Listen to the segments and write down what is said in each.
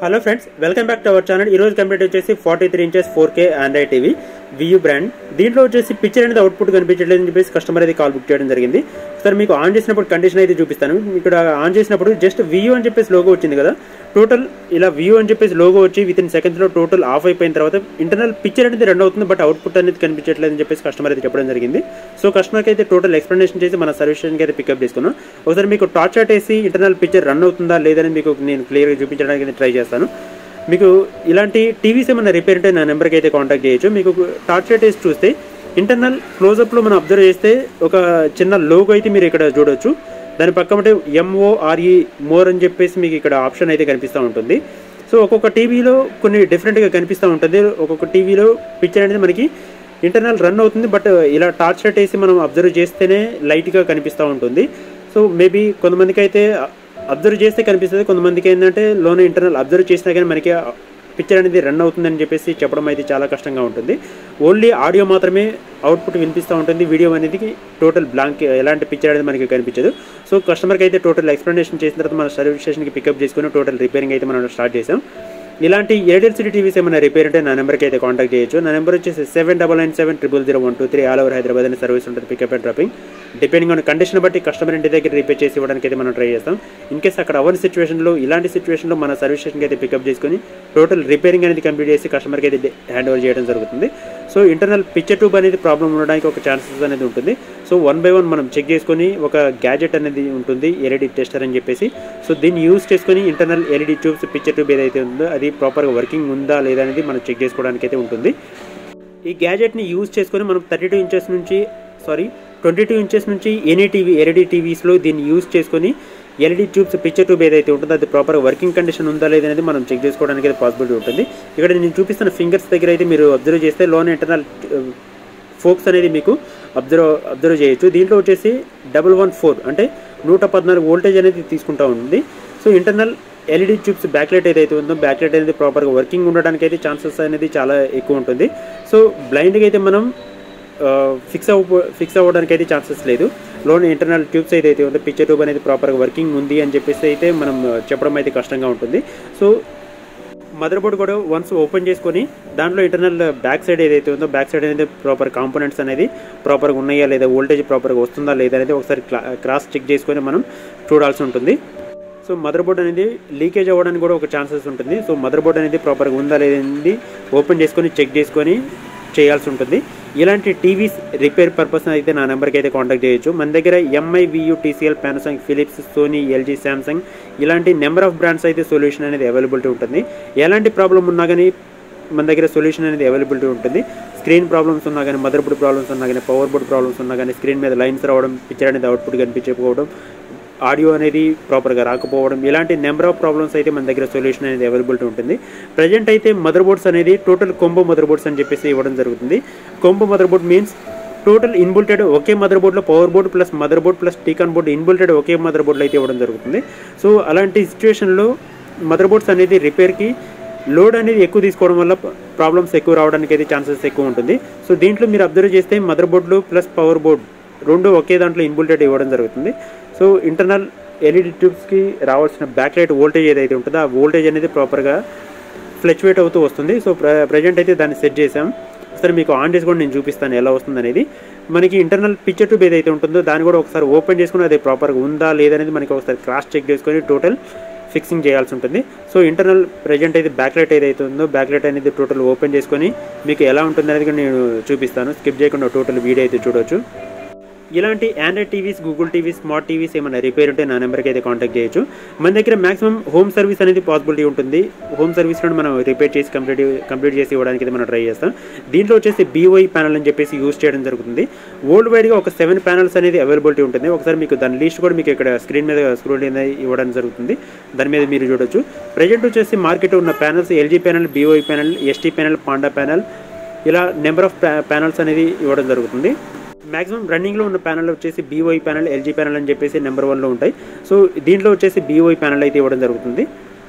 Hello friends, welcome back to our channel. ఈ రోజు complete వచ్చేసి 43 inches 4K Android TV Vu brand. దీంట్లో వచ్చేసి పిక్చర్ అనేది అవుట్పుట్ కనిపించట్లేదని చెప్పేసి కస్టమర్ అయితే కాల్ బుక్ చేయడం జరిగింది. సార్ మీకు ఆన్ చేసినప్పుడు కండిషన్ అయితే చూపిస్తాను. ఇక్కడ ఆన్ చేసినప్పుడు జస్ట్ వియూ అని చెప్పేసి లోగో వచ్చింది కదా, టోటల్ ఇలా వియూ అని చెప్పేసి లోగో వచ్చి విత్ ఇన్ సెకండ్స్లో టోటల్ ఆఫ్ అయిపోయిన తర్వాత ఇంటర్నల్ పిక్చర్ అనేది రన్ అవుతుంది, బట్ అవుట్పుట్ అనేది కనిపించట్లేదని చెప్పేసి కస్టమర్ అయితే చెప్పడం జరిగింది. సో కస్టమర్కి అయితే టోటల్ ఎక్స్ప్లెనేషన్ చేసి మన సర్వీస్ స్టేషన్కి అయితే పికప్ చేసుకున్నాం. ఒకసారి మీకు టార్చ్ షాట్ వేసి ఇంటర్నల్ పిక్చర్ రన్ అవుతుందా లేదని మీకు నేను క్లియర్గా చూపించడానికి ట్రై చేస్తాను. మీకు ఇలాంటి టీవీస్ ఏమైనా రిపేర్ ఉంటే నా నెంబర్కి అయితే కాంటాక్ట్ చేయొచ్చు. మీకు టార్చ్ లైట్ వేసి చూస్తే ఇంటర్నల్ క్లోజప్లో మనం అబ్జర్వ్ చేస్తే ఒక చిన్న లోగో అయితే మీరు ఇక్కడ చూడొచ్చు. దాని పక్కన MORE మోర్ అని చెప్పేసి మీకు ఇక్కడ ఆప్షన్ అయితే కనిపిస్తూ ఉంటుంది. సో ఒక్కొక్క టీవీలో కొన్ని డిఫరెంట్గా కనిపిస్తూ ఉంటుంది. ఒక్కొక్క టీవీలో పిక్చర్ అనేది మనకి ఇంటర్నల్ రన్ అవుతుంది, బట్ ఇలా టార్చ్ లైట్ వేసి మనం అబ్జర్వ్ చేస్తేనే లైట్గా కనిపిస్తూ ఉంటుంది. సో మేబీ కొంతమందికి అయితే అబ్జర్వ్ చేస్తే కనిపిస్తుంది, కొంతమందికి ఏంటంటే లోనే ఇంటర్నల్ అబ్జర్వ్ చేసినా కానీ మనకి పిక్చర్ అనేది రన్ అవుతుందని చెప్పేసి చెప్పడం అయితే చాలా కష్టంగా ఉంటుంది. ఓన్లీ ఆడియో మాత్రమే అవుట్పుట్ వినిపిస్తూ ఉంటుంది, వీడియో అనేది టోటల్ బ్లాంక్, ఎలాంటి పిక్చర్ అనేది మనకి కనిపించదు. సో కస్టమర్కి అయితే టోటల్ ఎక్స్ప్లెనేషన్ చేసిన తర్వాత మన సర్వీస్ స్టేషన్కి పికప్ చేసుకుని టోటల్ రిపేరింగ్ అయితే మనం స్టార్ట్ చేసాం. ఇలాంటి ఎయిర్టెల్ సిటీ టీవీస్ ఏమైనా రిపేర్ ఉంటే నా నెంబర్కి అయితే కాంటాక్ట్ చేయొచ్చు. నా నెంబర్ వచ్చేసి 7997000123 ఆల్ ఓవర్ హైదరాబాద్ అనే సర్వీస్ ఉంటుంది, pickup and dropping. Depending on condition బట్టి కస్టమర్ ఇంటి దగ్గర రిపేర్ చేసి ఇవ్వడానికి అయితే మనం ట్రై చేస్తాం. ఇన్ కేస్ అక్కడ అవన్నీ సిచ్యువేషన్లో ఇలాంటి సిచ్యువేషన్లో మన సర్వీస్ స్టేషన్కి అయితే పికప్ చేసుకుని టోటల్ రిపేరింగ్ అనేది కంప్లీట్ చేసి కస్టమర్కి అయితే హ్యాండ్ ఓవర్ చేయడం జరుగుతుంది. సో ఇంటర్నల్ పిక్చర్ ట్యూబ్ అనేది ప్రాబ్లం ఉండడానికి ఒక ఛాన్సెస్ అనేది ఉంటుంది. సో 1 by 1 మనం చెక్ చేసుకొని ఒక గ్యాజెట్ అనేది ఉంటుంది, ఎల్ఈడి టెస్టర్ అని చెప్పేసి. సో దీన్ని యూజ్ చేసుకొని internal LED tubes picture tube ఏదైతే ఉందో అది ప్రాపర్గా వర్కింగ్ ఉందా లేదా అనేది మనం చెక్ చేసుకోవడానికి అయితే ఉంటుంది. ఈ గ్యాజెట్ని యూజ్ చేసుకొని మనం 22 ఇంచెస్ నుంచి ఎనీ టీవీ ఎల్ఈడి టీవీస్లో దీన్ని యూజ్ చేసుకొని ఎల్ఈడి ట్యూబ్స్ పిక్చర్ ట్యూబ్ ఏదైతే ఉంటుందో అది ప్రాపర్గా వర్కింగ్ కండిషన్ ఉందా లేదనేది మనం చెక్ చేసుకోవడానికి అయితే పాసిబిలిటీ ఉంటుంది. ఇక్కడ నేను చూపిస్తున్న ఫింగర్స్ దగ్గర అయితే మీరు అబ్జర్వ్ చేస్తే లోన్ ఇంటర్నల్ ఫోక్స్ అనేది మీకు అబ్జర్వ్ చేయొచ్చు. దీంట్లో వచ్చేసి 114 అంటే 114 వోల్టేజ్ అనేది తీసుకుంటూ ఉంటుంది. So internal LED tubes backlight ఏదైతే ఉందో బ్యాక్లైట్ అనేది ప్రాపర్గా వర్కింగ్ ఉండడానికి అయితే ఛాన్సెస్ అనేది చాలా ఎక్కువ ఉంటుంది. సో బ్లైండ్గా అయితే మనం ఫిక్స్ అవ్వడానికి అయితే ఛాన్సెస్ లేదు. లోన్ ఇంటర్నల్ ట్యూబ్స్ ఏదైతే ఉందో పిక్చర్ ట్యూబ్ అనేది ప్రాపర్గా వర్కింగ్ ఉంది అని చెప్పేసి అయితే మనం చెప్పడం అయితే కష్టంగా ఉంటుంది. సో మదర్ బోర్డ్ కూడా వన్స్ ఓపెన్ చేసుకొని దాంట్లో ఇంటర్నల్ బ్యాక్ సైడ్ ఏదైతే ఉందో బ్యాక్ సైడ్ అనేది ప్రాపర్ కాంపోనెంట్స్ అనేది ప్రాపర్గా ఉన్నాయా లేదా, వోల్టేజ్ ప్రాపర్గా వస్తుందా లేదా అనేది ఒకసారి క్రాస్ చెక్ చేసుకొని మనం చూడాల్సి ఉంటుంది. సో మదర్ బోర్డ్ అనేది లీకేజ్ అవ్వడానికి కూడా ఒక ఛాన్సెస్ ఉంటుంది. సో మదర్ బోర్డ్ అనేది ప్రాపర్గా ఉందా లేదని ఓపెన్ చేసుకొని చెక్ చేసుకొని చేయాల్సి ఉంటుంది. ఇలాంటి టీవీస్ రిపేర్ పర్పస్ అయితే నా నెంబర్కి అయితే కాంటాక్ట్ చేయొచ్చు. మన దగ్గర MI, VU, TCL, Panasonic, Philips, Sony, LG, Samsung ఇలాంటి నెంబర్ ఆఫ్ బ్రాండ్స్ అయితే సొల్యూషన్ అనేది అవైలబిలిటీ ఉంటుంది. ఎలాంటి ప్రాబ్లం ఉన్నా కానీ మన దగ్గర సొల్యూషన్ అనేది అవైలబిలిటీ ఉంటుంది. స్క్రీన్ ప్రాబ్లమ్స్ ఉన్నా కానీ, మదర్ బోర్డ్ ప్రాబ్లమ్స్ ఉన్నా కానీ, పవర్ బోర్డ్ ప్రాబ్లమ్స్ ఉన్నా కానీ, స్క్రీన్ మీద లైన్స్ రావడం, పిక్చర్ అనేది అవుట్పుట్ కనిపించకపోవడం, ఆడియో అనేది ప్రాపర్గా రాకపోవడం, ఇలాంటి నెంబర్ ఆఫ్ ప్రాబ్లమ్స్ అయితే మన దగ్గర సొల్యూషన్ అనేది అవైలబిలిటీ ఉంటుంది. ప్రజెంట్ అయితే మదర్ బోర్డ్స్ అనేది టోటల్ కొంబో మదర్ బోర్డ్స్ అని చెప్పేసి ఇవ్వడం జరుగుతుంది. Combo mother board means total inbuilted ఒకే మదర్ బోర్డ్లో power board plus mother board plus T con board inbuilted ఒకే మదర్ బోర్డ్లో అయితే ఇవ్వడం జరుగుతుంది. సో అలాంటి సిచ్యువేషన్లో మదర్ బోర్డ్స్ అనేది రిపేర్కి లోడ్ అనేది ఎక్కువ తీసుకోవడం వల్ల ప్రాబ్లమ్స్ ఎక్కువ రావడానికి అయితే ఛాన్సెస్ ఎక్కువ ఉంటుంది. సో దీంట్లో మీరు అబ్జర్వ్ చేస్తే మదర్ బోర్డులు ప్లస్ పవర్ బోర్డ్ రెండు ఒకే దాంట్లో ఇన్బుల్టెడ్ ఇవ్వడం జరుగుతుంది. సో ఇంటర్నల్ ఎల్ఈడి ట్యూబ్స్కి రావాల్సిన బ్యాక్ లైట్ వోల్టేజ్ ఏదైతే ఉంటుందో ఆ వోల్టేజ్ అనేది ప్రాపర్గా ఫ్లక్చువేట్ అవుతూ వస్తుంది. సో ప్రజెంట్ అయితే దాన్ని సెట్ చేసాం. సరే మీకు ఆన్ చేసి కూడా నేను చూపిస్తాను ఎలా వస్తుంది అనేది. మనకి ఇంటర్నల్ పిక్చర్ ట్యూబ్ ఏదైతే ఉంటుందో దాన్ని కూడా ఒకసారి ఓపెన్ చేసుకుని అది ప్రాపర్గా ఉందా లేదనేది మనకి ఒకసారి క్రాస్ చెక్ చేసుకొని టోటల్ ఫిక్సింగ్ చేయాల్సి ఉంటుంది. సో ఇంటర్నల్ ప్రజెంట్ అయితే బ్యాక్ లైట్ ఏదైతే ఉందో బ్యాక్ లైట్ అనేది టోటల్ ఓపెన్ చేసుకొని మీకు ఎలా ఉంటుంది అనేది నేను చూపిస్తాను. స్కిప్ చేయకుండా టోటల్ వీడియో అయితే చూడవచ్చు. ఇలాంటి Android TVs, Google TVs, smart TVs ఏమైనా రిపేర్ ఉంటే నా నెంబర్కి అయితే కాంటాక్ట్ చేయొచ్చు. మన దగ్గర మాక్సిమం హోమ్ సర్వీస్ అనేది పాసిబిలిటీ ఉంటుంది. హోమ్ సర్వీస్లో మనం రిపేర్ చేసి కంప్లీట్ చేసి ఇవ్వడానికి అయితే మనం ట్రై చేస్తాం. దీంట్లో వచ్చేసి BOE ప్యానల్ అని చెప్పేసి యూజ్ చేయడం జరుగుతుంది. వరల్డ్ వైడ్గా ఒక 7 ప్యానల్స్ అనేది అవైలబిలిటీ ఉంటుంది. ఒకసారి మీకు దాని లిస్ట్ కూడా మీకు ఇక్కడ స్క్రీన్ మీద స్క్రోల్ అనేది ఇవ్వడం జరుగుతుంది, దాని మీద మీరు చూడొచ్చు. ప్రజెంట్ వచ్చేసి మార్కెట్ ఉన్న panels LG panel, BOE panel, ST panel, panda panel ఇలా నెంబర్ ఆఫ్ ప్యానల్స్ అనేది ఇవ్వడం జరుగుతుంది. మ్యాక్సిమం రన్నింగ్లో ఉన్న ప్యానల్ వచ్చేసి BOE ప్యానల్, LG ప్యానల్ అని చెప్పేసి నెంబర్ 1లో ఉంటాయి. సో దీంట్లో వచ్చేసి BOE ప్యానల్ అయితే ఇవ్వడం జరుగుతుంది.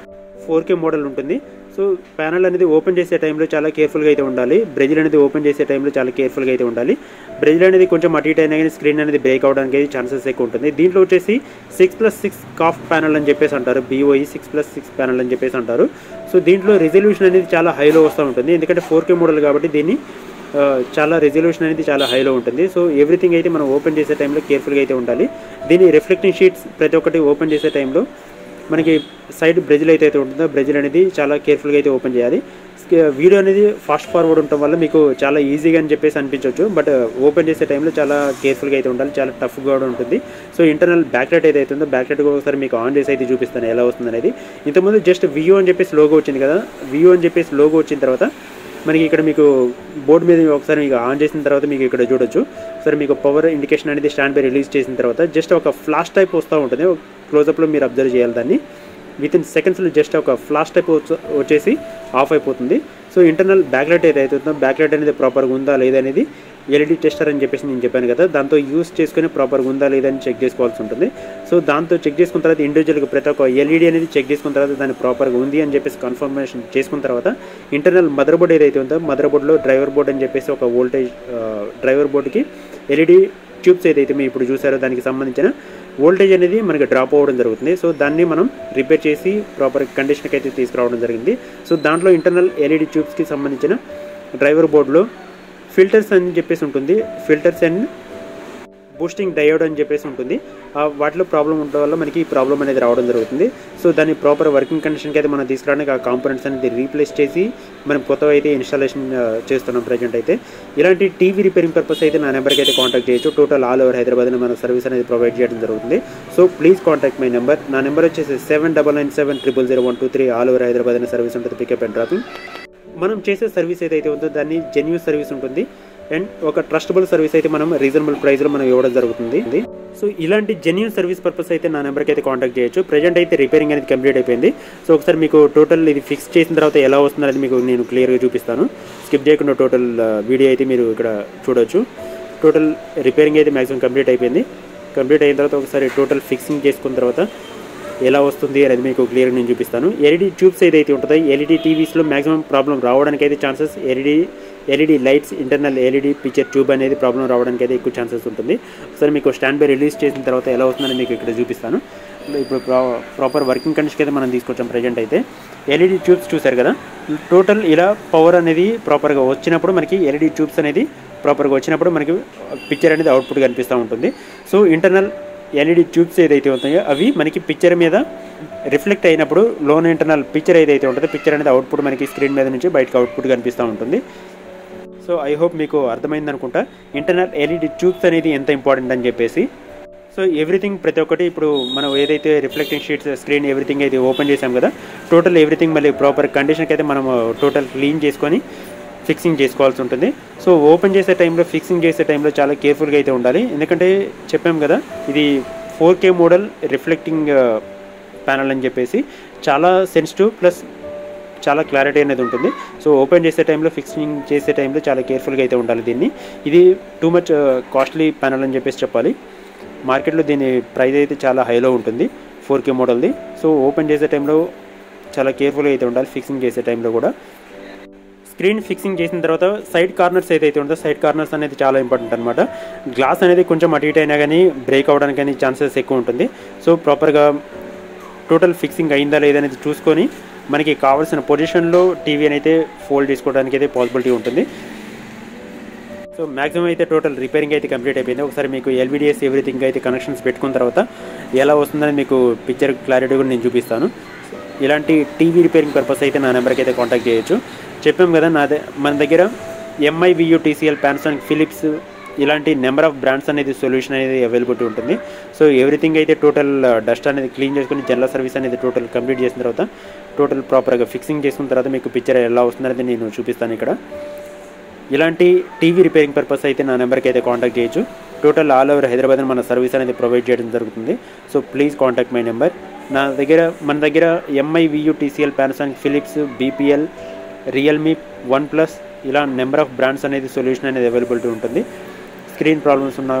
4K మోడల్ ఉంటుంది. సో ప్యానల్ అనేది ఓపెన్ చేసే టైంలో చాలా కేర్ఫుల్గా అయితే ఉండాలి. బ్రెజిల్ అనేది ఓపెన్ చేసే టైంలో చాలా కేర్ఫుల్గా అయితే ఉండాలి. బ్రెజిల్ అనేది కొంచెం అటు ఇటు అయినా కానీ స్క్రీన్ అనేది బ్రేక్ అవడానికి అయితే ఛాన్సెస్ ఎక్కువ ఉంటుంది. దీంట్లో వచ్చేసి 6+6 కాఫ్ ప్యానల్ అని చెప్పేసి అంటారు. BOE 6+6 ప్యానల్ అని చెప్పేసి అంటారు. సో దీంట్లో రెజల్యూషన్ అనేది చాలా హైలో వస్తూ ఉంటుంది, ఎందుకంటే 4K మోడల్ కాబట్టి దీన్ని చాలా రెజల్యూషన్ అనేది చాలా హైలో ఉంటుంది. సో ఎవ్రీథింగ్ అయితే మనం ఓపెన్ చేసే టైంలో కేర్ఫుల్గా అయితే ఉండాలి. దీని రిఫ్లెక్టింగ్ షీట్స్ ప్రతి ఒక్కటి ఓపెన్ చేసే టైంలో మనకి సైడ్ బ్రెజిల్ అయితే ఉంటుందో బ్రెజిల్ అనేది చాలా కేర్ఫుల్గా అయితే ఓపెన్ చేయాలి. వీడియో అనేది ఫాస్ట్ ఫార్వర్డ్ ఉండటం వల్ల మీకు చాలా ఈజీగా అని చెప్పేసి అనిపించవచ్చు, బట్ ఓపెన్ చేసే టైంలో చాలా కేర్ఫుల్గా అయితే ఉండాలి, చాలా టఫ్గా కూడా ఉంటుంది. సో ఇంటర్నల్ బ్యాక్ లైట్ ఏదైతే ఉందో బ్యాక్ లైట్ కూడా ఒకసారి మీకు ఆన్ చేసి అయితే చూపిస్తాను ఎలా వస్తుంది అనేది. ఇంతకుముందు జస్ట్ వియో అని చెప్పేసి లోగో వచ్చింది కదా, వియో అని చెప్పేసి లోగో వచ్చిన తర్వాత మనకి ఇక్కడ మీకు బోర్డు మీద ఒకసారి మీకు ఆన్ చేసిన తర్వాత మీకు ఇక్కడ చూడొచ్చు. ఒకసారి మీకు పవర్ ఇండికేషన్ అనేది స్టాండ్ బై రిలీజ్ చేసిన తర్వాత జస్ట్ ఒక ఫ్లాష్ టైప్ వస్తూ ఉంటుంది. క్లోజప్లో మీరు అబ్జర్వ్ చేయాలి దాన్ని. విత్ ఇన్ సెకండ్స్లో జస్ట్ ఒక ఫ్లాష్ టైప్ వచ్చేసి ఆఫ్ అయిపోతుంది. సో ఇంటర్నల్ బ్యాక్ లైట్ ఏదైతే ఉందో బ్యాక్ లైట్ అనేది ప్రాపర్గా ఉందా లేదా అనేది ఎల్ఈడి టెస్టర్ అని చెప్పేసి నేను చెప్పాను కదా, దాంతో యూస్ చేసుకుని ప్రాపర్గా ఉందా లేదా అని చెక్ చేసుకోవాల్సి ఉంటుంది. సో దాంతో చెక్ చేసుకున్న తర్వాత ఇండివిజువల్గా ప్రతి ఒక్క ఎల్ఈడి అనేది చెక్ చేసుకున్న తర్వాత దాన్ని ప్రాపర్గా ఉంది అని చెప్పేసి కన్ఫర్మేషన్ చేసుకున్న తర్వాత ఇంటర్నల్ మదర్ బోర్డ్ ఏదైతే ఉందో మదర్ బోర్డ్లో డ్రైవర్ బోర్డ్ అని చెప్పేసి ఒక వోల్టేజ్ డ్రైవర్ బోర్డుకి ఎల్ఈడి ట్యూబ్స్ ఏదైతే మీరు ఇప్పుడు చూసారో దానికి సంబంధించిన వోల్టేజ్ అనేది మనకి డ్రాప్ అవ్వడం జరుగుతుంది. సో దాన్ని మనం రిపేర్ చేసి ప్రాపర్ కండిషన్కి అయితే తీసుకురావడం జరిగింది. సో దాంట్లో ఇంటర్నల్ ఎల్ఈడి ట్యూబ్స్కి సంబంధించిన డ్రైవర్ బోర్డులో ఫిల్టర్స్ అని చెప్పేసి ఉంటుంది, ఫిల్టర్స్ అండ్ బూస్టింగ్ డయోడ్ అని చెప్పేసి ఉంటుంది. వాటిలో ప్రాబ్లం ఉండడం వల్ల మనకి ఈ ప్రాబ్లం అనేది రావడం జరుగుతుంది. సో దాన్ని ప్రాపర్ వర్కింగ్ కండిషన్కి అయితే మనం తీసుకురావడానికి ఆ కాంపోనెంట్స్ అనేది రీప్లేస్ చేసి మనం కొత్తగా అయితే ఇన్స్టాలేషన్ చేస్తున్నాం ప్రజెంట్ అయితే. ఇలాంటి టీవీ రిపేరింగ్ పర్పస్ అయితే నా నెంబర్కి అయితే కాంటాక్ట్ చేయొచ్చు. టోటల్ ఆల్ ఓవర్ హైదరాబాద్లో మన సర్వీస్ అనేది ప్రొవైడ్ చేయడం జరుగుతుంది. So please contact my number. నా నెంబర్ వచ్చేసి 7997000123. ఆల్ ఓవర్ హైదరాబాద్ అనే సర్వీస్ ఉంటుంది, పికప్ అండ్ డ్రాపింగ్. మనం చేసే సర్వీస్ ఏదైతే ఉందో దాన్ని జెన్యూన్ సర్వీస్ ఉంటుంది అండ్ ఒక ట్రస్టబుల్ సర్వీస్ అయితే మనం రీజనబుల్ ప్రైస్లో మనం ఇవ్వడం జరుగుతుంది. సో ఇలాంటి జెన్యూన్ సర్వీస్ పర్పస్ అయితే నా నెంబర్కి అయితే కాంటాక్ట్ చేయొచ్చు. ప్రజెంట్ అయితే రిపేరింగ్ అనేది కంప్లీట్ అయిపోయింది. సో ఒకసారి మీకు టోటల్ ఇది ఫిక్స్ చేసిన తర్వాత ఎలా వస్తుంది అనేది మీకు నేను క్లియర్గా చూపిస్తాను. స్కిప్ చేయకుండా టోటల్ వీడియో అయితే మీరు ఇక్కడ చూడొచ్చు. టోటల్ రిపేరింగ్ అయితే మ్యాక్సిమం కంప్లీట్ అయిపోయింది. కంప్లీట్ అయిన తర్వాత ఒకసారి టోటల్ ఫిక్సింగ్ చేసుకున్న తర్వాత ఎలా వస్తుంది అనేది మీకు క్లియర్గా నేను చూపిస్తాను. ఎల్ఈడి ట్యూబ్స్ ఏదైతే ఉంటుందో ఎల్ఈడి టీవీస్లో మ్యాక్సిమం ప్రాబ్లం రావడానికి అయితే chances LED lights internal LED picture tube అనేది ప్రాబ్లం రావడానికి అయితే ఎక్కువ ఛాన్సెస్ ఉంటుంది. ఒకసారి మీకు స్టాండ్ బై రిలీజ్ చేసిన తర్వాత ఎలా వస్తుందని మీకు ఇక్కడ చూపిస్తాను. ఇప్పుడు ప్రాపర్ వర్కింగ్ కండిషన్కి అయితే మనం తీసుకొచ్చాం. ప్రజెంట్ అయితే ఎల్ఈడి ట్యూబ్స్ చూసారు కదా, టోటల్ ఇలా పవర్ అనేది ప్రాపర్గా వచ్చినప్పుడు మనకి ఎల్ఈడి ట్యూబ్స్ అనేది ప్రాపర్గా వచ్చినప్పుడు మనకి పిక్చర్ అనేది అవుట్పుట్ కనిపిస్తూ ఉంటుంది. సో ఇంటర్నల్ ఎల్ఈడి ట్యూబ్స్ ఏదైతే ఉంటాయో అవి మనకి పిక్చర్ మీద రిఫ్లెక్ట్ అయినప్పుడు లోన్ ఇంటర్నల్ పిక్చర్ ఏదైతే ఉంటుందో పిక్చర్ అనేది అవుట్పుట్ మనకి స్క్రీన్ మీద నుంచి బయటకు అవుట్పుట్ కనిపిస్తూ ఉంటుంది. సో ఐ హోప్ మీకు అర్థమైంది అనుకుంటా ఇంటర్నల్ ఎల్ఈడి ట్యూబ్స్ అనేది ఎంత ఇంపార్టెంట్ అని చెప్పేసి. సో ఎవ్రీథింగ్ ప్రతి ఒక్కటి ఇప్పుడు మనం ఏదైతే రిఫ్లెక్టింగ్ షీట్స్ స్క్రీన్ ఎవ్రీథింగ్ అయితే ఓపెన్ చేసాం కదా, టోటల్ ఎవ్రీథింగ్ మళ్ళీ ప్రాపర్ కండిషన్కి అయితే మనం టోటల్ క్లీన్ చేసుకొని ఫిక్సింగ్ చేసుకోవాల్సి ఉంటుంది. సో ఓపెన్ చేసే టైంలో ఫిక్సింగ్ చేసే టైంలో చాలా కేర్ఫుల్గా అయితే ఉండాలి, ఎందుకంటే చెప్పాం కదా ఇది 4K మోడల్ రిఫ్లెక్టింగ్ ప్యానల్ అని చెప్పేసి చాలా సెన్సిటివ్ ప్లస్ చాలా క్లారిటీ అనేది ఉంటుంది. సో ఓపెన్ చేసే టైంలో ఫిక్సింగ్ చేసే టైంలో చాలా కేర్ఫుల్గా అయితే ఉండాలి. దీన్ని ఇది టూ మచ్ కాస్ట్లీ ప్యానల్ అని చెప్పేసి చెప్పాలి. మార్కెట్లో దీని ప్రైస్ అయితే చాలా హైలో ఉంటుంది 4K మోడల్ది. సో ఓపెన్ చేసే టైంలో చాలా కేర్ఫుల్గా అయితే ఉండాలి ఫిక్సింగ్ చేసే టైంలో కూడా. స్క్రీన్ ఫిక్సింగ్ చేసిన తర్వాత సైడ్ కార్నర్స్ ఏదైతే ఉందో సైడ్ కార్నర్స్ అనేది చాలా ఇంపార్టెంట్ అనమాట. గ్లాస్ అనేది కొంచెం అటు ఇటు అయినా కానీ బ్రేక్ అవ్వడానికి కానీ ఛాన్సెస్ ఎక్కువ ఉంటుంది. సో ప్రాపర్గా టోటల్ ఫిక్సింగ్ అయిందా లేదా అనేది చూసుకొని మనకి కావాల్సిన పొజిషన్లో టీవీ అయితే ఫోల్డ్ చేసుకోవడానికి అయితే పాసిబిలిటీ ఉంటుంది. సో మ్యాక్సిమం అయితే టోటల్ రిపేరింగ్ అయితే కంప్లీట్ అయిపోయింది. ఒకసారి మీకు ఎల్విడిఎస్ ఎవ్రీథింగ్ అయితే కనెక్షన్స్ పెట్టుకున్న తర్వాత ఎలా వస్తుందని మీకు పిక్చర్ క్లారిటీ కూడా నేను చూపిస్తాను. ఇలాంటి టీవీ రిపేరింగ్ పర్పస్ అయితే నా నెంబర్కి అయితే కాంటాక్ట్ చేయొచ్చు. చెప్పాం కదా మన దగ్గర MI Vu TCL Panasonic Philips ఇలాంటి నెంబర్ ఆఫ్ బ్రాండ్స్ అనేది సొల్యూషన్ అనేది అవైలబిలిటీ ఉంటుంది. సో ఎవ్రీథింగ్ అయితే టోటల్ డస్ట్ అనేది క్లీన్ చేసుకుని జనరల్ సర్వీస్ అనేది టోటల్ కంప్లీట్ చేసిన తర్వాత టోటల్ ప్రాపర్గా ఫిక్సింగ్ చేసుకున్న తర్వాత మీకు పిక్చర్ ఎలా వస్తుందనేది నేను చూపిస్తాను ఇక్కడ. ఇలాంటి టీవీ రిపేరింగ్ పర్పస్ అయితే నా నెంబర్కి అయితే కాంటాక్ట్ చేయొచ్చు. టోటల్ ఆల్ ఓవర్ హైదరాబాద్ మన సర్వీస్ అనేది ప్రొవైడ్ చేయడం జరుగుతుంది. So please contact my number. మన దగ్గర MI Vu TCL Panasonic Philips BPL Realme OnePlus ఇలా నెంబర్ ఆఫ్ బ్రాండ్స్ అనేది సొల్యూషన్ అనేది అవైలబిలిటీ ఉంటుంది. స్క్రీన్ ప్రాబ్లమ్స్ ఉన్న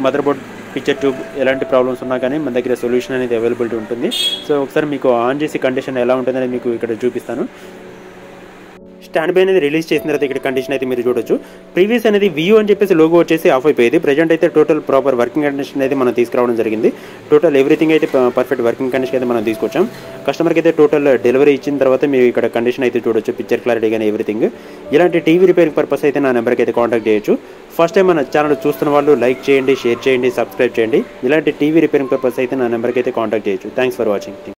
మదర్ బోర్డ్ పిక్చర్ ట్యూబ్ ఎలాంటి ప్రాబ్లమ్స్ ఉన్నా కానీ మన దగ్గర సొల్యూషన్ అనేది అవైలబిలిటీ ఉంటుంది. సో ఒకసారి మీకు ఆన్ చేసి కండిషన్ ఎలా ఉంటుందని మీకు ఇక్కడ చూపిస్తాను. స్టాండ్ బై అనేది రిలీజ్ చేసిన తర్వాత ఇక్కడ కండిషన్ అయితే మీరు చూడొచ్చు. ప్రీవియస్ అనేది వ్యూ అని చెప్పేసి లోగో వచ్చేసి ఆఫ్ అయిపోయేది. ప్రజెంట్ అయితే టోటల్ ప్రాపర్ వర్కింగ్ కండిషన్ అయితే మనం తీసుకురావడం జరిగింది. టోటల్ ఎవ్రీథింగ్ అయితే పర్ఫెక్ట్ వర్కింగ్ కండిషన్ అయితే మనం తీసుకొచ్చాం. కస్టమర్కి అయితే టోటల్ డెలివరీ ఇచ్చిన తర్వాత మీరు ఇక్కడ కండిషన్ అయితే చూడొచ్చు, పిక్చర్ క్లారిటీ కానీ ఎవ్రీథింగ్. ఇలాంటి టీవీ రిపేరింగ్ పర్పస్ అయితే నా నెంబర్కి అయితే కాంటాక్ట్ చేయొచ్చు. ఫస్ట్ టైం మన ఛానల్ చూస్తున్న వాళ్ళు లైక్ చేయండి, షేర్ చేయండి, సబ్స్క్రైబ్ చేయండి. ఇలాంటి టీవీ రిపేరింగ్ పర్పస్ అయితే నా నెంబర్కి అయితే కాంటాక్ట్ చేయొచ్చు. Thanks for watching.